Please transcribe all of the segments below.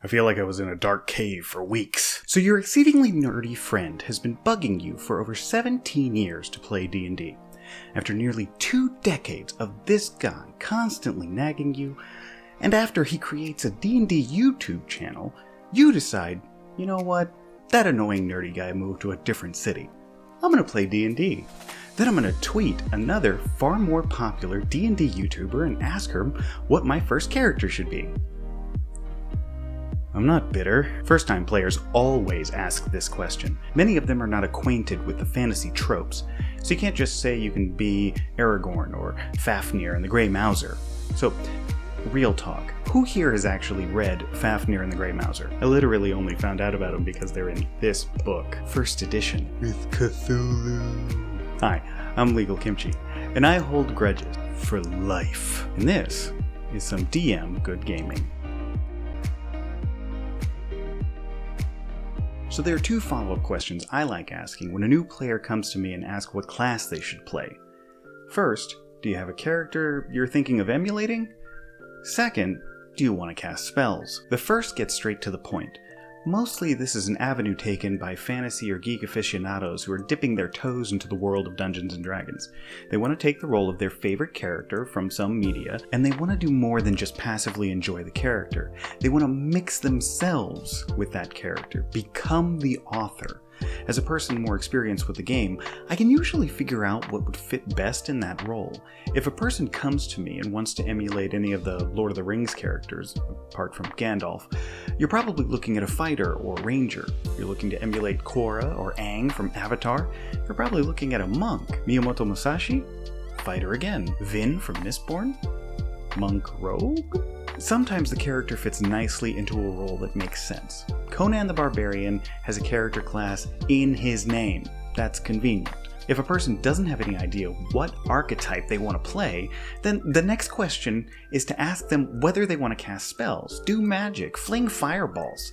I feel like I was in a dark cave for weeks. So your exceedingly nerdy friend has been bugging you for over 17 years to play D&D. After nearly 2 decades of this guy constantly nagging you, and after he creates a D&D YouTube channel, you decide, you know what, that annoying nerdy guy moved to a different city. I'm gonna play D&D. Then I'm gonna tweet another far more popular D&D YouTuber and ask her what my first character should be. I'm not bitter. First-time players always ask this question. Many of them are not acquainted with the fantasy tropes, so you can't just say you can be Aragorn or Fafnir and the Grey Mouser. So, real talk. Who here has actually read Fafnir and the Grey Mouser? I literally only found out about them because they're in this book. First edition. With Cthulhu. Hi, I'm Legal Kimchi, and I hold grudges for life. And this is some DM good gaming. So there are 2 follow-up questions I like asking when a new player comes to me and asks what class they should play. First, do you have a character you're thinking of emulating? Second, do you want to cast spells? The first gets straight to the point. Mostly this is an avenue taken by fantasy or geek aficionados who are dipping their toes into the world of Dungeons & Dragons. They want to take the role of their favorite character from some media, and they want to do more than just passively enjoy the character. They want to mix themselves with that character, become the author. As a person more experienced with the game, I can usually figure out what would fit best in that role. If a person comes to me and wants to emulate any of the Lord of the Rings characters, apart from Gandalf, you're probably looking at a fighter or ranger. If you're looking to emulate Korra or Aang from Avatar, you're probably looking at a monk. Miyamoto Musashi? Fighter again. Vin from Mistborn? Monk rogue? Sometimes the character fits nicely into a role that makes sense. Conan the Barbarian has a character class in his name. That's convenient. If a person doesn't have any idea what archetype they want to play, then the next question is to ask them whether they want to cast spells, do magic, fling fireballs.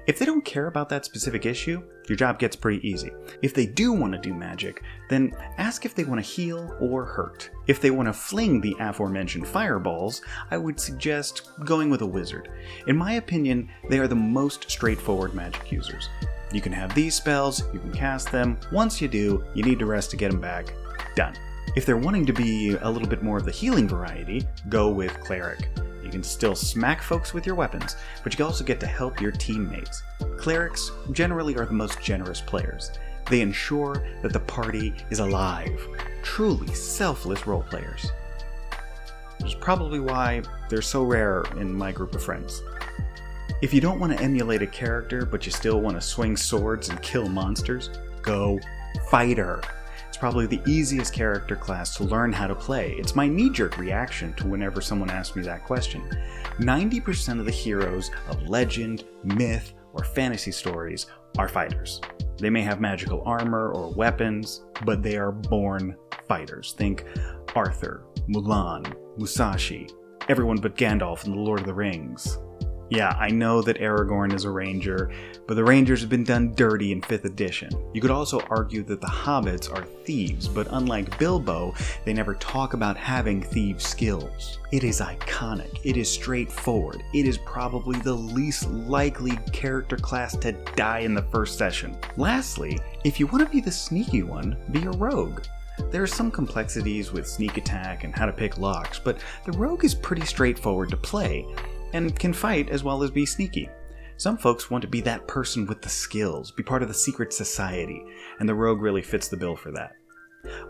If they don't care about that specific issue, your job gets pretty easy. If they do want to do magic, then ask if they want to heal or hurt. If they want to fling the aforementioned fireballs, I would suggest going with a wizard. In my opinion, they are the most straightforward magic users. You can have these spells, you can cast them. Once you do, you need to rest to get them back. Done. If they're wanting to be a little bit more of the healing variety, go with cleric. You can still smack folks with your weapons, but you can also get to help your teammates. Clerics generally are the most generous players. They ensure that the party is alive. Truly selfless role players. Which is probably why they're so rare in my group of friends. If you don't want to emulate a character, but you still want to swing swords and kill monsters, go fighter. It's probably the easiest character class to learn how to play. It's my knee-jerk reaction to whenever someone asks me that question. 90% of the heroes of legend, myth, or fantasy stories are fighters. They may have magical armor or weapons, but they are born fighters. Think Arthur, Mulan, Musashi, everyone but Gandalf in The Lord of the Rings. Yeah, I know that Aragorn is a ranger, but the rangers have been done dirty in 5th edition. You could also argue that the hobbits are thieves, but unlike Bilbo, they never talk about having thieves' skills. It is iconic, it is straightforward, it is probably the least likely character class to die in the first session. Lastly, if you want to be the sneaky one, be a rogue. There are some complexities with sneak attack and how to pick locks, but the rogue is pretty straightforward to play, and can fight as well as be sneaky. Some folks want to be that person with the skills, be part of the secret society, and the rogue really fits the bill for that.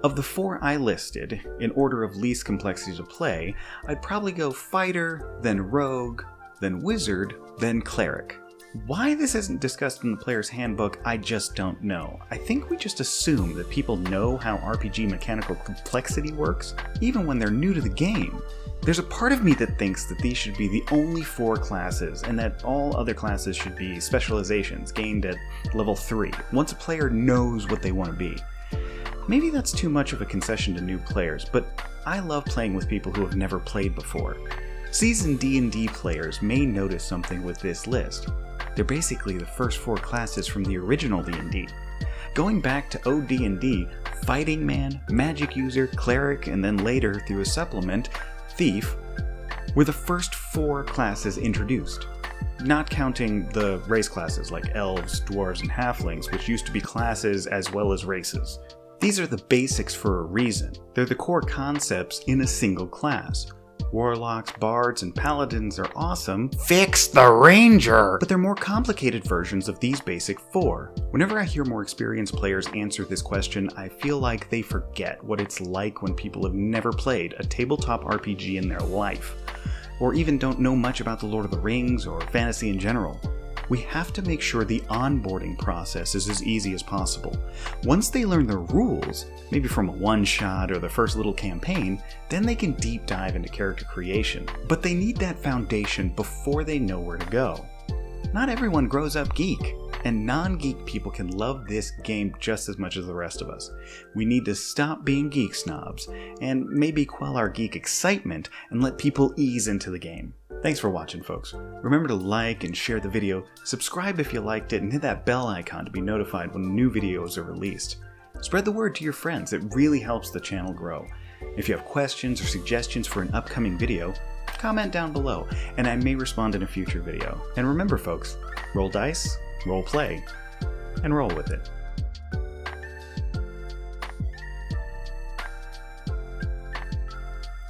Of the 4 I listed, in order of least complexity to play, I'd probably go fighter, then rogue, then wizard, then cleric. Why this isn't discussed in the player's handbook, I just don't know. I think we just assume that people know how RPG mechanical complexity works, even when they're new to the game. There's a part of me that thinks that these should be the only 4 classes, and that all other classes should be specializations gained at level 3, once a player knows what they want to be. Maybe that's too much of a concession to new players, but I love playing with people who have never played before. Seasoned D&D players may notice something with this list. They're basically the first 4 classes from the original D&D. Going back to OD&D, Fighting Man, Magic User, Cleric, and then later through a supplement, Thief, were the first 4 classes introduced. not counting the race classes like elves, dwarves, and halflings, which used to be classes as well as races. These are the basics for a reason. They're the core concepts in a single class. Warlocks, bards, and paladins are awesome. Fix the ranger! But they're more complicated versions of these basic four. Whenever I hear more experienced players answer this question, I feel like they forget what it's like when people have never played a tabletop RPG in their life, or even don't know much about the Lord of the Rings or fantasy in general. We have to make sure the onboarding process is as easy as possible. Once they learn the rules, maybe from a one-shot or the first little campaign, then they can deep dive into character creation. But they need that foundation before they know where to go. Not everyone grows up geek, and non-geek people can love this game just as much as the rest of us. We need to stop being geek snobs, and maybe quell our geek excitement and let people ease into the game. Thanks for watching, folks. Remember to like and share the video, subscribe if you liked it, and hit that bell icon to be notified when new videos are released. Spread the word to your friends, it really helps the channel grow. If you have questions or suggestions for an upcoming video, comment down below, and I may respond in a future video. And remember, folks, roll dice, roll play, and roll with it.